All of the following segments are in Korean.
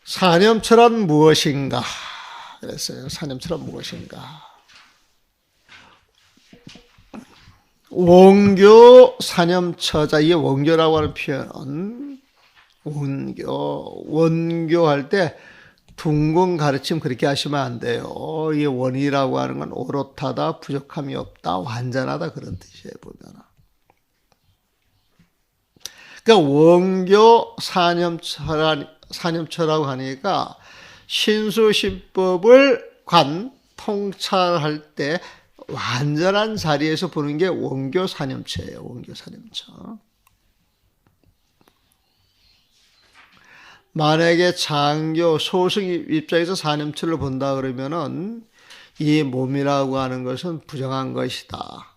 사념처란 무엇인가? 그랬어요. 사념처란 무엇인가? 원교 사념처자. 이 원교라고 하는 표현은 원교 할 때 둥근 가르침 그렇게 하시면 안 돼요. 이 원이라고 하는 건 오롯하다, 부족함이 없다, 완전하다 그런 뜻이에요. 보면. 그러니까 원교 사념처라고 하니까 신수신법을 통찰할 때 완전한 자리에서 보는 게 원교 사념처예요. 원교 사념처. 만약에 장교 소승 입장에서 사념처를 본다 그러면은 이 몸이라고 하는 것은 부정한 것이다.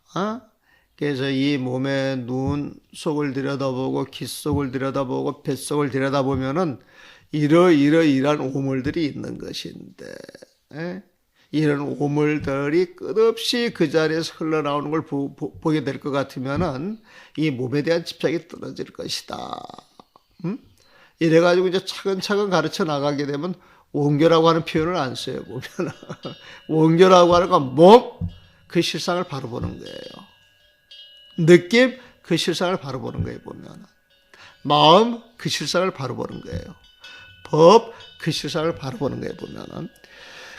그래서 이 몸의 눈 속을 들여다보고 귀 속을 들여다보고 뱃 속을 들여다보면은 이러이러이러한 오물들이 있는 것인데 이런 오물들이 끝없이 그 자리에서 흘러나오는 걸 보게 될 것 같으면은 이 몸에 대한 집착이 떨어질 것이다. 이래가지고 이제 차근차근 가르쳐 나가게 되면 원교라고 하는 표현을 안 써요. 보면 원교라고 하는 건 몸, 그 실상을 바로 보는 거예요. 느낌, 그 실상을 바로 보는 거예요. 보면 마음, 그 실상을 바로 보는 거예요. 법, 그 실상을 바로 보는 거예요. 보면은.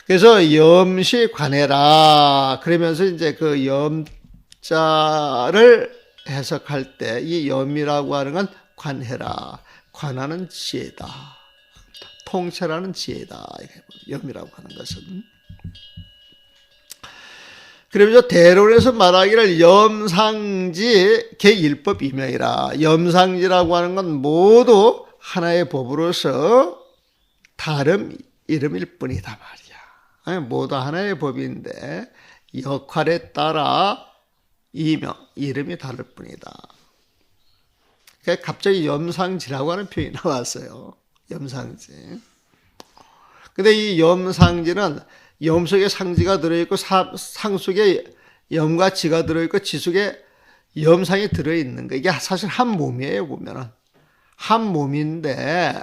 그래서 염시 관해라. 그러면서 이제 그 염자를 해석할 때 이 염이라고 하는 건 관해라. 관하는 지혜다. 통찰하는 지혜다. 염이라고 하는 것은. 그러면서 대론에서 말하기를 염상지 개일법 이명이라. 염상지라고 하는 건 모두 하나의 법으로서 다른 이름일 뿐이다 말이야. 모두 하나의 법인데 역할에 따라 이름이 다를 뿐이다. 그러니까 갑자기 염상지라고 하는 표현이 나왔어요. 염상지. 근데 이 염상지는 염 속에 상지가 들어있고 상 속에 염과 지가 들어있고 지 속에 염상이 들어있는 거. 이게 사실 한 몸이에요. 보면은 한 몸인데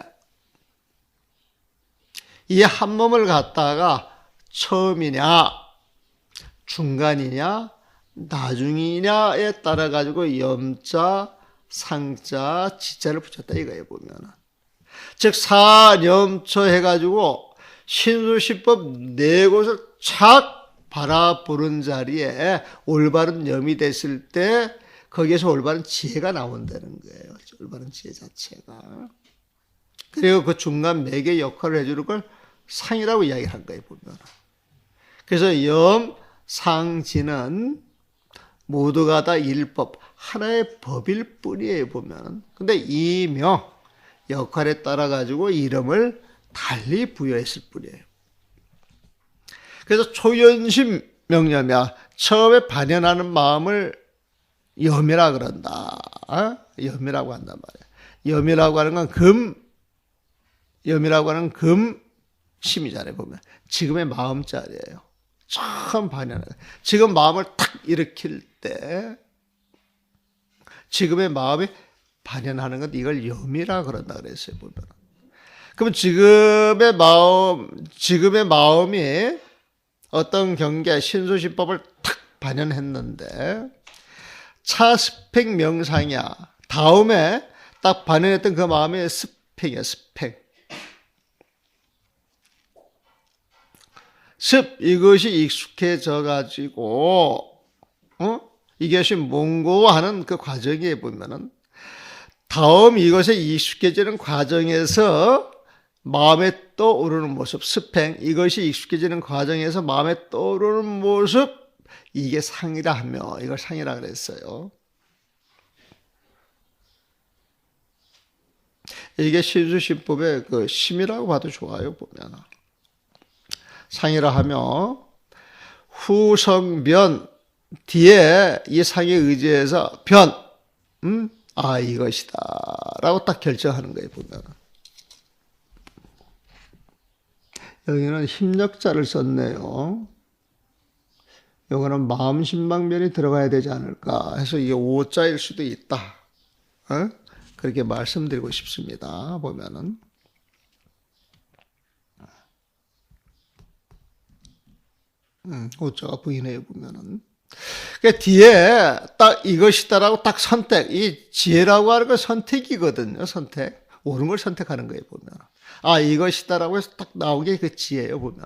이 한 몸을 갖다가 처음이냐 중간이냐 나중이냐에 따라 가지고 염자 상자 지자를 붙였다 이거예요. 보면은 즉 사념처 해가지고 신수시법 네 곳을 착 바라보는 자리에 올바른 염이 됐을 때 거기에서 올바른 지혜가 나온다는 거예요. 올바른 지혜 자체가. 그리고 그 중간 매개 역할을 해주는 걸 상이라고 이야기한 거예요. 보면. 그래서 염, 상, 지는 모두가 다 일법, 하나의 법일 뿐이에요. 보면. 근데 이명, 역할에 따라 가지고 이름을 달리 부여했을 뿐이에요. 그래서 초연심 명념이야. 처음에 반연하는 마음을 염이라 그런다. 염이라고 한단 말이야. 염이라고 하는 건 염이라고 하는 심이잖아요. 보면 지금의 마음자리예요. 처음 반연하는. 지금 마음을 탁 일으킬 때 지금의 반연하는 것 이걸 염이라 그런다 그랬어요. 보면. 그럼 지금의 마음이 어떤 경계, 신수신법을 탁 반연했는데, 차스펙 명상이야. 다음에 딱 반연했던 그 마음이 스펙이야, 스펙. 이것이 익숙해져가지고, 이것이 뭔고 하는 그 과정에 보면은, 다음 이것에 익숙해지는 과정에서 마음에 떠오르는 모습, 스펙, 이것이 익숙해지는 과정에서 마음에 떠오르는 모습, 이게 상이라 하며, 이걸 상이라 그랬어요. 이게 신수신법의 그 심이라고 봐도 좋아요, 보면. 상이라 하며, 후성변, 뒤에 이 상에 의지해서 변, 이것이다. 라고 딱 결정하는 거예요, 보면. 여기는 힘력자를 썼네요. 여기는 마음신방면이 들어가야 되지 않을까 해서 이게 오자일 수도 있다. 그렇게 말씀드리고 싶습니다. 보면은. 오자가 부인해요 보면은. 그 뒤에 딱 이것이다라고 딱 선택, 이 지혜라고 하는 건 선택이거든요. 선택. 옳은 걸 선택하는 거예요 보면. 아 이것이다라고 해서 딱 나온 게 그 지혜예요 보면.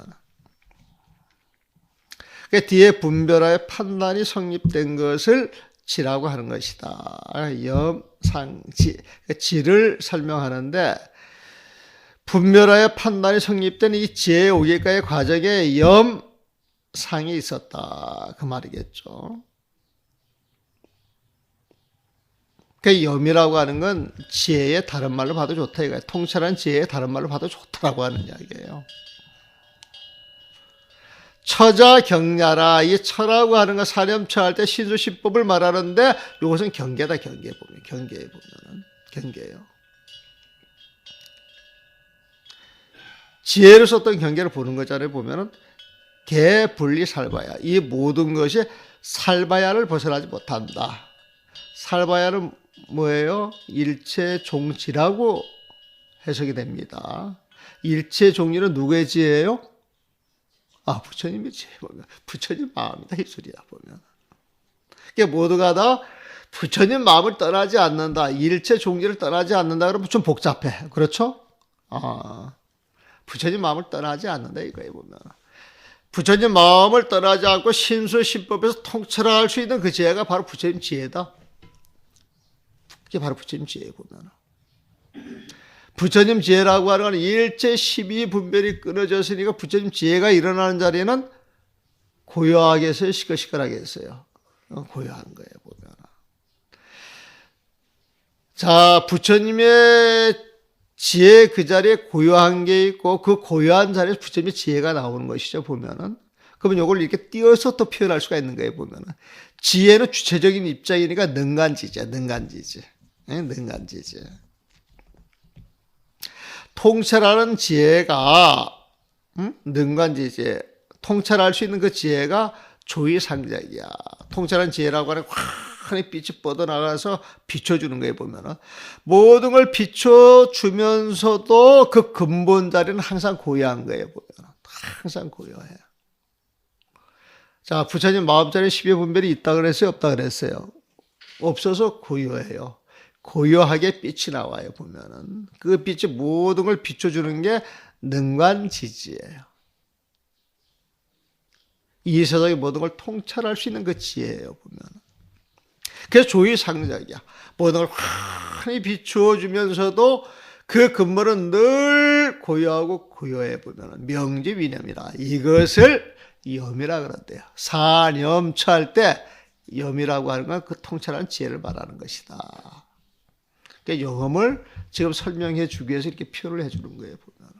그 뒤에 분별하여 판단이 성립된 것을 지라고 하는 것이다. 염상지. 지를 설명하는데 분별하여 판단이 성립된 이 지혜에 오기까지의 과정에 상이 있었다. 그 말이겠죠. 그 염이라고 하는 건 지혜의 다른 말로 봐도 좋다 이거예요. 통찰한 지혜의 다른 말로 봐도 좋다라고 하는 이야기예요. 처자경야라. 이 처라고 하는 건 사념처할 때 신수신법을 말하는데 이것은 경계다. 경계 보면 경계에 보면은 경계예요. 지혜를 썼던 경계를 보는 거잖아요. 보면은 개분리 살바야. 이 모든 것이 살바야를 벗어나지 못한다. 살바야는 뭐예요? 일체 종지라고 해석이 됩니다. 일체 종지는 누구의 지혜예요? 아, 부처님의 지혜 보면 부처님 마음이다 이 소리야 보면. 그러니까 모두가 다 부처님 마음을 떠나지 않는다. 일체 종지를 떠나지 않는다. 그러면 좀 복잡해. 그렇죠? 아, 부처님 마음을 떠나지 않는다 이거예요 보면. 부처님 마음을 떠나지 않고 신수신법에서 통찰할 수 있는 그 지혜가 바로 부처님 지혜다. 그게 바로 부처님 지혜에 보면. 부처님 지혜라고 하는 건 일체 12분별이 끊어졌으니까 부처님 지혜가 일어나는 자리는 고요하겠어요? 시끌시끌하겠어요? 고요한 거예요 보면. 자, 부처님의 지혜 그 자리에 고요한 게 있고 그 고요한 자리에서 부처님의 지혜가 나오는 것이죠 보면은. 그러면 이걸 이렇게 띄어서 또 표현할 수가 있는 거예요 보면은. 지혜는 주체적인 입장이니까 능간지지. 능간지지. 통찰하는 지혜가 능간지지. 통찰할 수 있는 그 지혜가 조의상작이야. 통찰하는 지혜라고 하는 환히 빛이 뻗어나가서 비춰주는 거에 보면은 모든 걸 비춰주면서도 그 근본 자리는 항상 고요한 거예요 보면은. 항상 고요해요. 자, 부처님 마음자리에 12분별이 있다 그랬어요? 없다 그랬어요? 없어서 고요해요. 고요하게 빛이 나와요 보면은. 그 빛이 모든 걸 비춰주는 게 능관지지예요. 이 세상의 모든 걸 통찰할 수 있는 그 지혜예요 보면은. 그래서 조의상작이야. 모든 걸 환히 비추어주면서도 그 근본은 늘 고요하고 고요해 보면은 명지위념이다. 이것을 염이라 그런대요. 사념처할 때 염이라고 하는 건 그 통찰하는 지혜를 말하는 것이다. 그러니까 염을 지금 설명해 주기 위해서 이렇게 표현을 해주는 거예요 보면.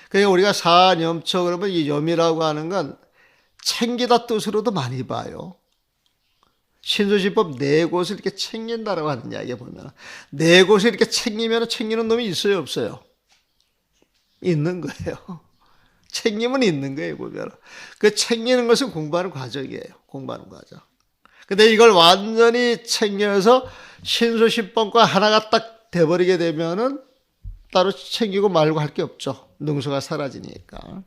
그러니까 우리가 사념처 그러면 이 염이라고 하는 건 챙기다 뜻으로도 많이 봐요. 신수신법 네 곳을 이렇게 챙긴다라고 하는 이야기에 보면 네 곳을 이렇게 챙기면 챙기는 놈이 있어요 없어요? 있는 거예요. 챙김은 있는 거예요 보면. 그 챙기는 것은 공부하는 과정이에요. 공부하는 과정. 근데 이걸 완전히 챙겨서 신수신법과 하나가 딱 돼버리게 되면은 따로 챙기고 말고 할 게 없죠. 능소가 사라지니까.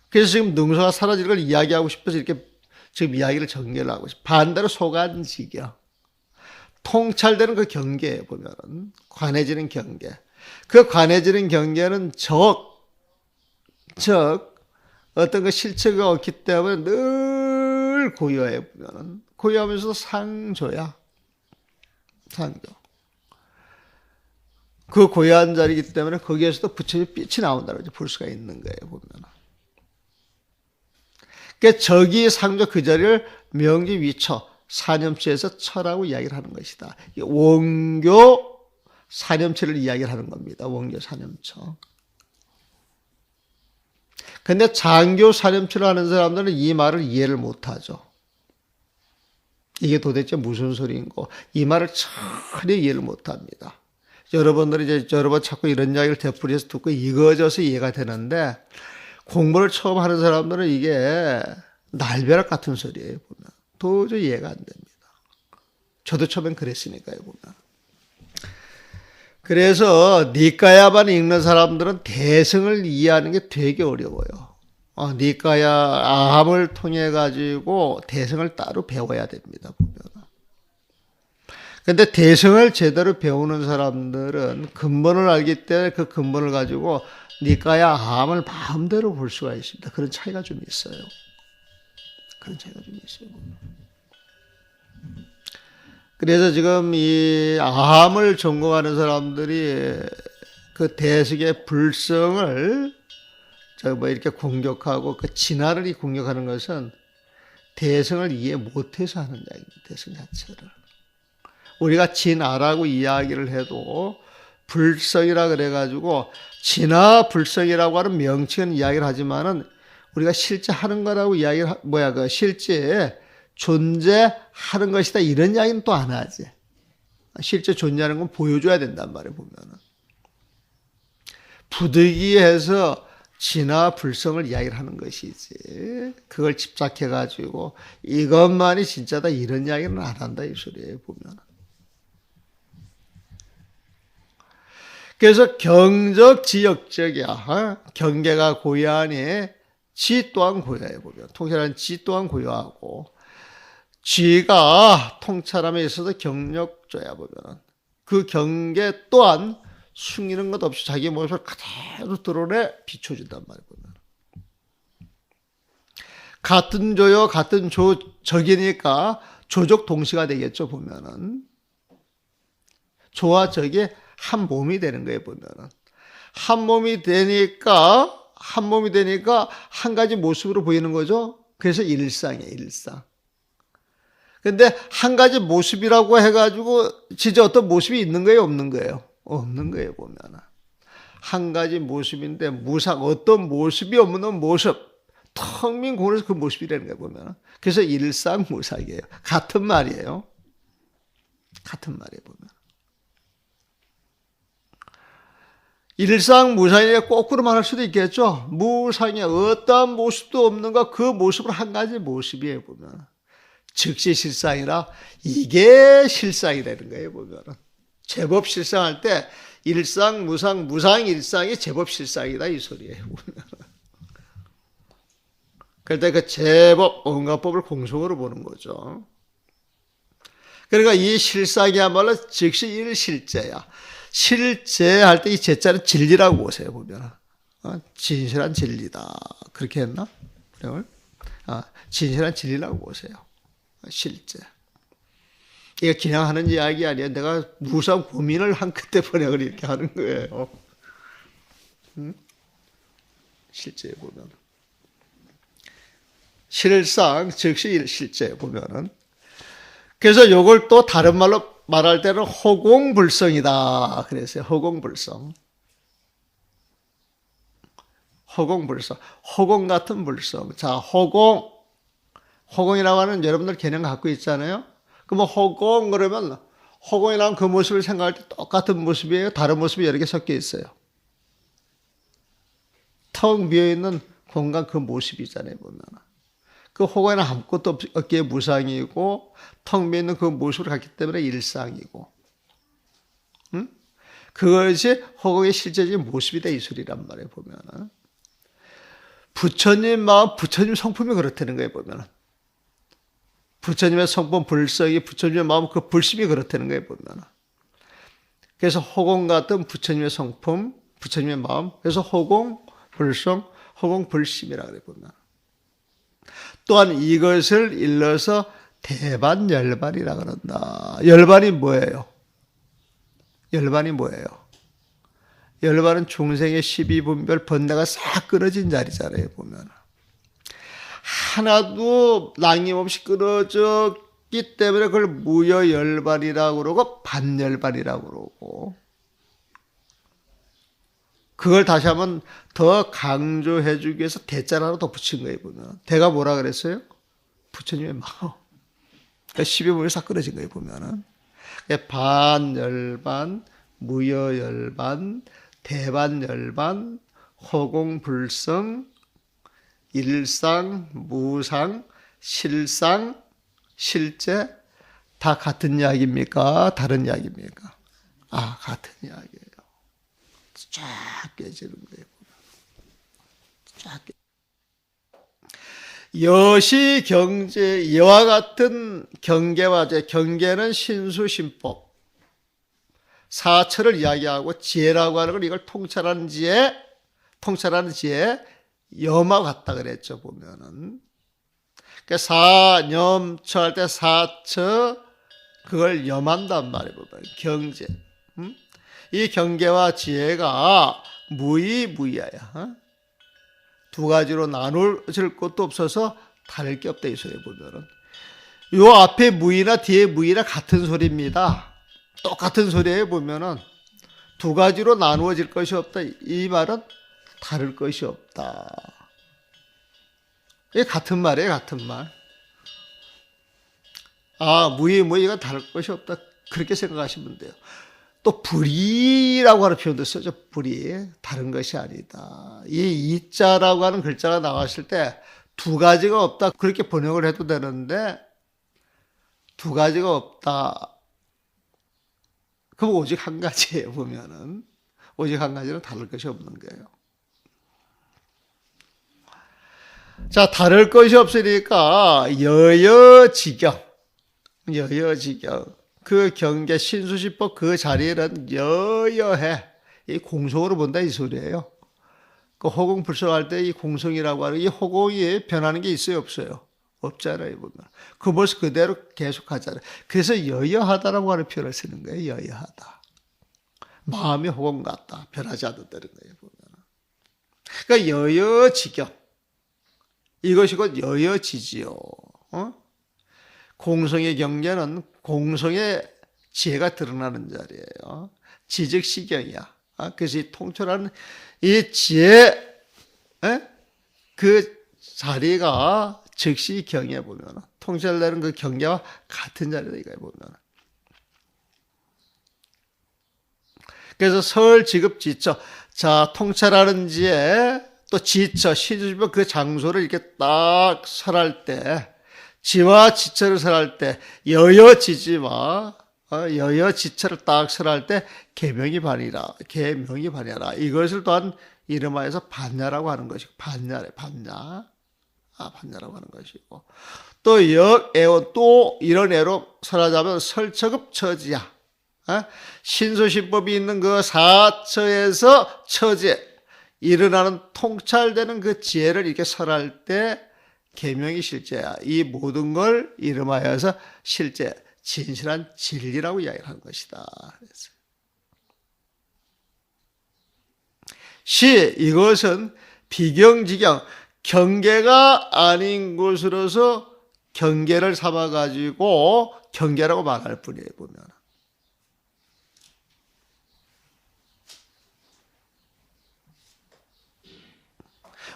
그래서 지금 능소가 사라질 걸 이야기하고 싶어서 이렇게 지금 이야기를 전개를 하고 싶어요. 반대로 소관지경. 통찰되는 그 경계에 보면은 관해지는 경계. 그 관해지는 경계는 어떤 그 실체가 없기 때문에 늘 고요해 보면은 고요하면서도 상조야. 상조. 그 고요한 자리이기 때문에 거기에서도 부처의 빛이 나온다고 볼 수가 있는 거예요 보면은. 그러니까 저기 상조 그 자리를 명지위처 사념체에서 처라고 이야기를 하는 것이다. 원교 사념체를 이야기를 하는 겁니다. 원교 사념처. 근데 장교 사념체를 하는 사람들은 이 말을 이해를 못하죠. 이게 도대체 무슨 소리인고 이 말을 전혀 이해를 못합니다. 여러분들이 이제 여러 번 자꾸 이런 이야기를 되풀이해서 듣고 이거져서 이해가 되는데 공부를 처음 하는 사람들은 이게 날벼락 같은 소리예요 보면. 도저히 이해가 안 됩니다. 저도 처음엔 그랬으니까요 보면. 그래서 니까야만 읽는 사람들은 대승을 이해하는 게 되게 어려워요. 니까야 아함을 통해 가지고 대승을 따로 배워야 됩니다. 보면. 근데 대승을 제대로 배우는 사람들은 근본을 알기 때문에 그 근본을 가지고 니까야 아함을 마음대로 볼 수가 있습니다. 그런 차이가 좀 있어요. 그런 차이가 좀 있어요. 그래서 지금 이 아함을 전공하는 사람들이 그 대승의 불성을 이렇게 공격하고 그 진화를 공격하는 것은 대승을 이해 못해서 하는 이야기입니다. 대승 자체를. 우리가 진화라고 이야기를 해도 불성이라 그래가지고 진화 불성이라고 하는 명칭은 이야기를 하지만은 우리가 실제 하는 거라고 이야기를 실제 존재하는 것이다 이런 이야기는 또 안 하지. 실제 존재하는 건 보여줘야 된단 말이에요. 보면은 부득이해서 진화 불성을 이야기를 하는 것이지. 그걸 집착해가지고 이것만이 진짜다 이런 이야기는 안 한다 이 소리예요. 보면. 그래서 경적 지역적이야. 경계가 고요하니 지 또한 고요해 보면. 통찰하는 지 또한 고요하고 지가 통찰함에 있어서 경력조야 보면 그 경계 또한 숨기는 것 없이 자기 모습을 그대로 드러내 비춰준단 말이에요. 보면. 같은 조요, 같은 적이니까 조적 동시가 되겠죠. 보면은 조와 적이 한 몸이 되는 거예요. 보면은 한 몸이 되니까 한 가지 모습으로 보이는 거죠. 그래서 일상이에요. 일상. 근데 한 가지 모습이라고 해가지고 진짜 어떤 모습이 있는 거예요? 없는 거예요? 없는 거예요. 보면은 한 가지 모습인데 무상 어떤 모습이 없는 모습 텅 빈 공간에서 그 모습이라는 거예요. 보면은 그래서 일상무상이에요. 같은 말이에요. 같은 말이에요. 보면. 일상무상이니까 거꾸로 말할 수도 있겠죠. 무상에 어떠한 모습도 없는가 그 모습을 한 가지 모습이에요. 보면 즉시 실상이라 이게 실상이라는 거예요. 보면 제법 실상할 때 일상 무상 무상 일상이 제법 실상이다 이 소리예요. 보면 그럴 때 그 제법 온갖 법을 공성으로 보는 거죠. 그러니까 이 실상이야말로 즉시 일실제야. 실제할 때 이 제자는 진리라고 보세요. 보면 진실한 진리다 그렇게 했나? 진실한 진리라고 보세요. 실제. 이거 그냥 하는 이야기 아니에요. 내가 무수한 고민을 한 끝에 번역을 이렇게 하는 거예요. 실제에 보면 실상 즉시 실제에 보면은 그래서 이걸 또 다른 말로 말할 때는 허공불성이다. 그랬어요. 허공불성. 허공불성. 허공 같은 불성. 자, 허공이라고 하는 여러분들 개념 갖고 있잖아요. 그럼 허공 그러면 허공이라는 그 모습을 생각할 때 똑같은 모습이에요. 다른 모습이 여러 개 섞여 있어요. 텅 비어있는 공간 그 모습이잖아요. 보면. 그 허공에는 아무것도 없기에 무상이고 텅 비어있는 그 모습을 갖기 때문에 일상이고 그것이 허공의 실제적인 모습이다 이 소리란 말이에요. 보면 부처님 마음 부처님 성품이 그렇다는 거예요. 보면 부처님의 성품 불성이 부처님의 마음 그 불심이 그렇다는 거예요. 보면 그래서 허공 같은 부처님의 성품 부처님의 마음 그래서 허공 불성 허공 불심이라 그래 보면 또한 이것을 일러서 대반열반이라 그런다. 열반이 뭐예요? 열반이 뭐예요? 열반은 중생의 12분별 번뇌가 싹 끊어진 자리잖아요. 보면 하나도 낭임없이 끊어졌기 때문에 그걸 무여열반이라고 그러고 반열반이라고 그러고 그걸 다시 한번 더 강조해 주기 위해서 대자를 하나 더 붙인 거예요. 보면 대가 뭐라 그랬어요? 부처님의 마음. 그러니까 12분이 싹 끊어진 거예요. 보면은 반열반, 무여열반, 대반열반, 허공불성, 일상, 무상, 실상, 실제 다 같은 이야기입니까? 다른 이야기입니까? 같은 이야기예요. 쫙 깨지는 거예요. 쫙 깨. 여시 경제, 이와 같은 경계와 경계는 신수신법, 사처를 이야기하고 지혜라고 하는 걸 이걸 통찰하는 지혜, 염하고 같다 그랬죠, 보면은. 그러니까 사념처 할 때 사처, 그걸 염한단 말이에요, 경제. 이 경계와 지혜가 무이무이하야. 두 가지로 나눌 것도 없어서 다를 게 없다, 이 소리에 보면은. 요 앞에 무이나 뒤에 무이나 같은 소리입니다. 똑같은 소리에 보면은 두 가지로 나누어질 것이 없다. 이 말은 다를 것이 없다. 이게 같은 말이에요, 같은 말. 무이가 다를 것이 없다. 그렇게 생각하시면 돼요. 또 불이라고 하는 표현도 쓰죠. 불이. 다른 것이 아니다. 이 이자라고 하는 글자가 나왔을 때 두 가지가 없다. 그렇게 번역을 해도 되는데 두 가지가 없다. 그럼 오직 한 가지예요, 보면은. 오직 한 가지는 다를 것이 없는 거예요. 자, 다를 것이 없으니까 여여지경. 그 경계 신수시법 그 자리는 여여해. 이 공성으로 본다 이 소리예요. 그 호공불성할 때 이 공성이라고 하는 이 호공이 변하는 게 있어요, 없어요? 없잖아요, 보면. 그 모습 그대로 계속 하잖아요. 그래서 여여하다라고 하는 표현을 쓰는 거예요, 여여하다. 마음이 호공 같다. 변하지 않는다는 거예요, 보면. 그러니까 여여지경. 이것이 곧 여여지지요. 공성의 경계는 공성의 지혜가 드러나는 자리예요. 지즉시경이야. 그래서 이 통찰하는 이 지혜, 그 자리가 즉시 경에 보면 통찰되는 그 경계와 같은 자리다 이거에 보면. 그래서 설, 지급, 지처. 자, 통찰하는 지혜, 또 지처, 시주시면 그 장소를 이렇게 딱 설할 때, 지와 지처를 설할 때, 여여지지와 여여지처를 딱 설할 때 계명이 반이라. 이것을 또한 이름하여서 반야라고 하는 것이고, 반야래, 반야. 반야라고 하는 것이고. 또 역애원, 또 이런 애로 설하자면 설처급 처지야. 신소신법이 있는 그 사처에서 처제, 일어나는 통찰되는 그 지혜를 이렇게 설할 때 계명이 실제야. 이 모든 걸 이름하여서 실제, 진실한 진리라고 이야기를 하는 것이다. 그래서. 시, 이것은 비경지경, 경계가 아닌 것으로서 경계를 삼아가지고 경계라고 말할 뿐이에요, 보면.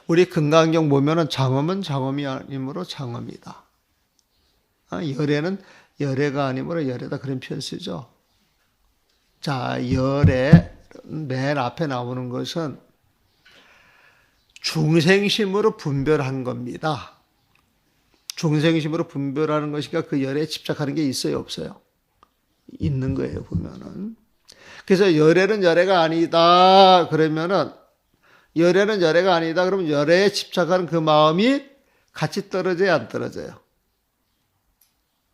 우리 금강경 보면은 장엄은 장엄이 아니므로 장엄이다. 열애는 열애가 아니므로 열애다. 그런 표현 쓰죠. 자, 열애, 맨 앞에 나오는 것은 중생심으로 분별한 겁니다. 중생심으로 분별하는 것이니까 그 열애에 집착하는 게 있어요, 없어요? 있는 거예요, 보면은. 그래서 열애는 열애가 아니다. 그러면은 열애는 열애가 아니다. 그러면 열애에 집착하는 그 마음이 같이 떨어져야 안 떨어져요?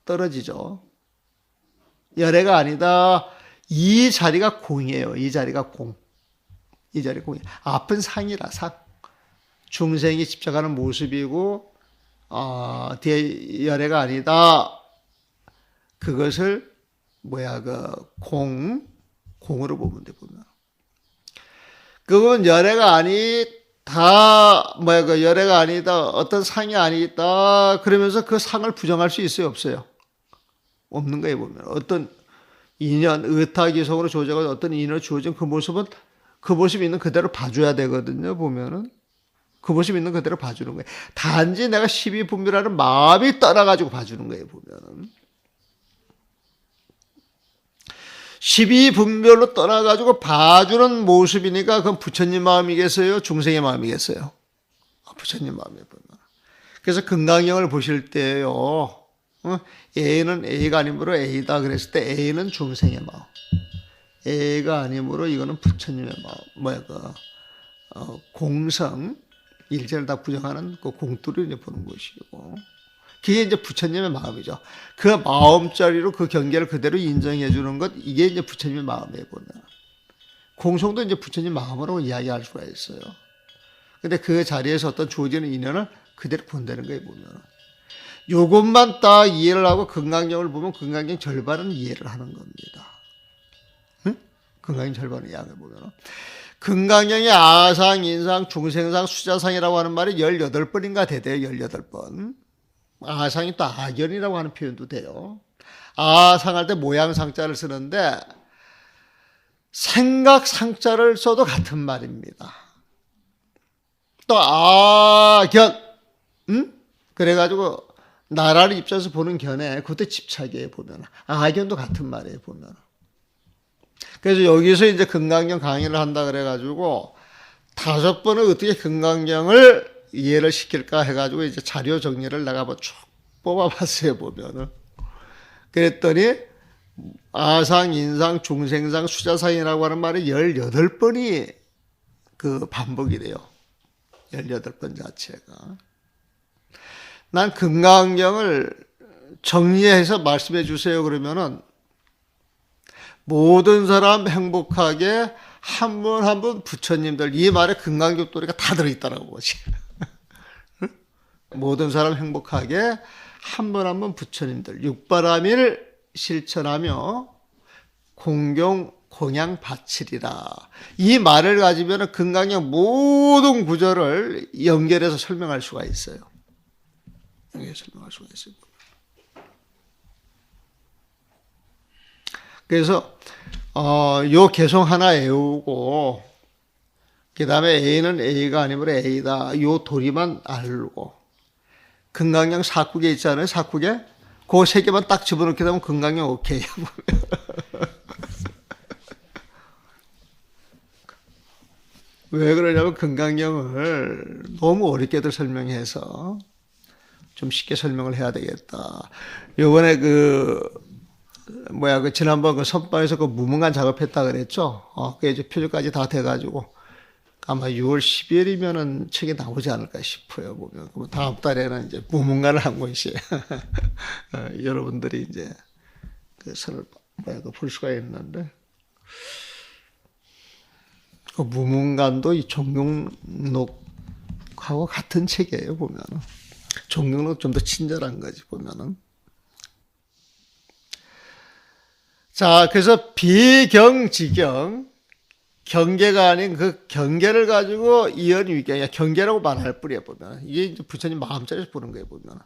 떨어지죠. 열애가 아니다. 이 자리가 공이에요. 이 자리가 공. 이 자리가 공이에요. 앞은 상이라, 상. 중생이 집착하는 모습이고, 뒤에 열애가 아니다. 그것을, 공으로 보면 돼, 보면. 그건 열애가 열애가 아니다. 어떤 상이 아니다. 그러면서 그 상을 부정할 수 있어요, 없어요? 없는 거예요, 보면. 어떤 인연, 의타기성으로 조작한 어떤 인연을 주어진 그 모습은 그 모습이 있는 그대로 봐줘야 되거든요, 보면은. 그 모습이 있는 그대로 봐주는 거예요. 단지 내가 시비분별하는 마음이 떠나가지고 봐주는 거예요, 보면은. 시비분별로 떠나가지고 봐주는 모습이니까 그건 부처님 마음이겠어요? 중생의 마음이겠어요? 부처님 마음이에요. 그래서 금강경을 보실 때요, A는 A가 아니므로 A다 그랬을 때 A는 중생의 마음. A가 아니므로 이거는 부처님의 마음, 공성, 일체를 다 부정하는 그 공투를 이제 보는 것이고, 그게 이제 부처님의 마음이죠. 그 마음자리로 그 경계를 그대로 인정해 주는 것, 이게 이제 부처님의 마음이에요, 보면. 공성도 이제 부처님 마음으로 이야기할 수가 있어요. 근데 그 자리에서 어떤 주어지는 인연을 그대로 본다는 거예요, 보면. 요것만 딱 이해를 하고 금강경을 보면 금강경 절반은 이해를 하는 겁니다. 응? 금강경 절반은 이해를 보면. 금강경의 아상, 인상, 중생상, 수자상이라고 하는 말이 18번인가 되대요, 18번. 아상이 또 악연이라고 하는 표현도 돼요. 아상할 때 모양상자를 쓰는데 생각상자를 써도 같은 말입니다. 또 악연, 그래가지고 나라를 입장에서 보는 견해, 그것도 집착이에요, 보면. 악연도 같은 말이에요, 보면. 그래서 여기서 이제 금강경 강의를 한다 그래가지고 5번을 어떻게 금강경을 이해를 시킬까 해가지고 이제 자료 정리를 내가 쭉 뽑아봤어요, 보면은. 그랬더니 아상, 인상, 중생상, 수자상이라고 하는 말이 18번이 그 반복이 돼요. 18번 자체가. 난 금강경을 정리해서 말씀해 주세요 그러면은 모든 사람 행복하게 한 분 한 분 부처님들, 이 말에 금강경 도리가 다 들어있다라고 보지. 모든 사람 행복하게 한 분 한 분 부처님들 육바라밀 실천하며 공경 공양 바치리라. 이 말을 가지면 금강경 모든 구절을 연결해서 설명할 수가 있어요. 연결해서 설명할 수가 있어요. 그래서 요 개성 하나 외우고 그 다음에 A는 A가 아니면 A다. 요 도리만 알고 금강경 사국에 있잖아요. 사국에 그 3개만 딱 집어넣게 되면 금강경 오케이. 왜 그러냐면 금강경을 너무 어렵게들 설명해서 좀 쉽게 설명을 해야 되겠다. 요번에 지난번 그 선방에서 그 무문관 작업했다 그랬죠? 그게 이제 표준까지 다 돼가지고 아마 6월 10일이면은 책이 나오지 않을까 싶어요, 보면. 그럼 다음 달에는 이제 무문관을 한 것이, 여러분들이 이제 그 선을 볼 수가 있는데, 그 무문관도 이 종룡록하고 같은 책이에요, 보면은. 종룡록 좀 더 친절한 거지, 보면은. 자, 그래서 비경지경, 경계가 아닌 그 경계를 가지고 이연위경, 경계라고 말할 뿐이에요, 보면. 이게 이제 부처님 마음자리에서 보는 거예요, 보면.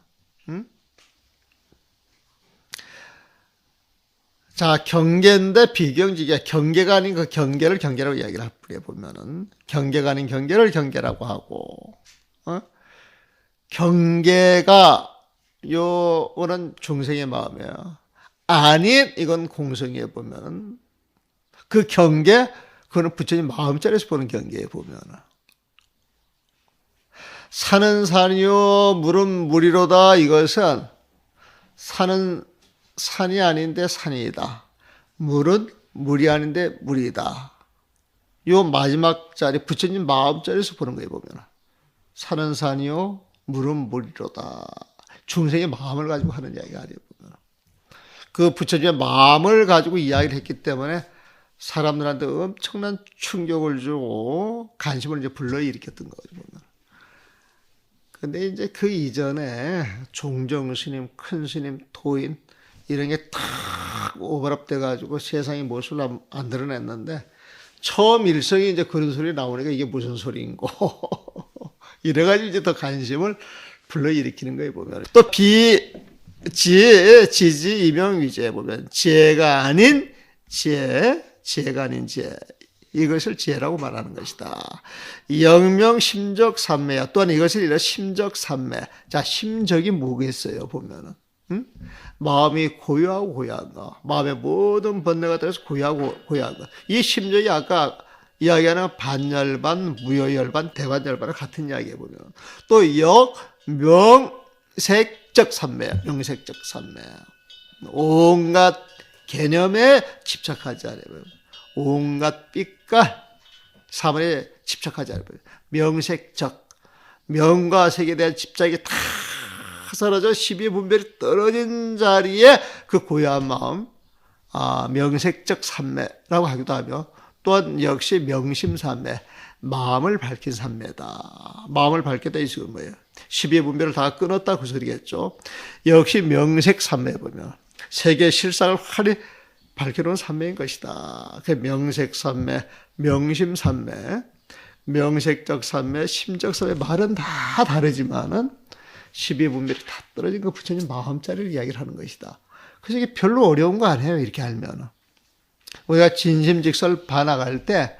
자, 경계인데 비경지경, 경계가 아닌 그 경계를 경계라고 이야기를 할 뿐이에요, 보면은. 경계가 아닌 경계를 경계라고 하고, 경계가 요거는 중생의 마음이에요. 아닌 이건 공성이에요, 보면은. 그 경계, 그거는 부처님 마음자리에서 보는 경계에 보면. 산은 산이요, 물은 물이로다. 이것은 산은 산이 아닌데 산이다. 물은 물이 아닌데 물이다. 요 마지막 자리, 부처님 마음자리에서 보는 거예요, 보면. 산은 산이요, 물은 물이로다. 중생의 마음을 가지고 하는 이야기가 아니에요, 보면. 그 부처님의 마음을 가지고 이야기를 했기 때문에 사람들한테 엄청난 충격을 주고 관심을 이제 불러일으켰던 거죠, 보면. 근데 이제 그 이전에 종정 스님, 큰 스님, 도인 이런 게 탁 오버랩돼 가지고 세상의 모습을 안 드러냈는데 처음 일성이 이제 그런 소리 나오니까 이게 무슨 소리인고 이래가지고 이제 더 관심을 불러일으키는 거예요, 보면. 또 지지, 이명, 위제 보면 지혜가 아닌 지혜, 지혜가 아닌 지혜. 이것을 지혜라고 말하는 것이다. 영명, 심적, 삼매야. 또한 이것을 이라 심적, 삼매. 자, 심적이 뭐겠어요, 보면은. 응? 마음이 고요하고 고요한 거. 마음의 모든 번뇌가 들어서 고요하고 고요한 거. 이 심적이 아까 이야기하는 반열반, 무여열반, 대반열반을 같은 이야기해 보면. 또 명색적 삼매, 명색적 삼매. 온갖 개념에 집착하지 않으면 온갖 빛깔, 사물에 집착하지 않아요. 명색적, 명과 색에 대한 집착이 다 사라져 12분별이 떨어진 자리에 그 고요한 마음, 명색적 삼매라고 하기도 하며, 또한 역시 명심삼매, 마음을 밝힌 삼매다. 마음을 밝혔다 이 소리는 뭐예요? 12분별을 다 끊었다 그 소리겠죠. 역시 명색삼매 보면 세계 실상을 확히 밝혀놓은 삼매인 것이다. 그 명색삼매, 명심삼매, 명색적 삼매, 심적 삼매, 말은 다 다르지만은 12분별이 다 떨어진 그 부처님 마음자리를 이야기를 하는 것이다. 그래서 이게 별로 어려운 거 아니에요. 이렇게 알면은. 우리가 진심직설 반학할 때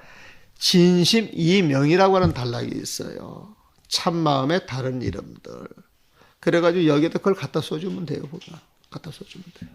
진심 이명이라고 하는 단락이 있어요. 참마음의 다른 이름들. 그래가지고 여기에다 그걸 갖다 써주면 돼요. 보면. 갖다 써주면 돼요.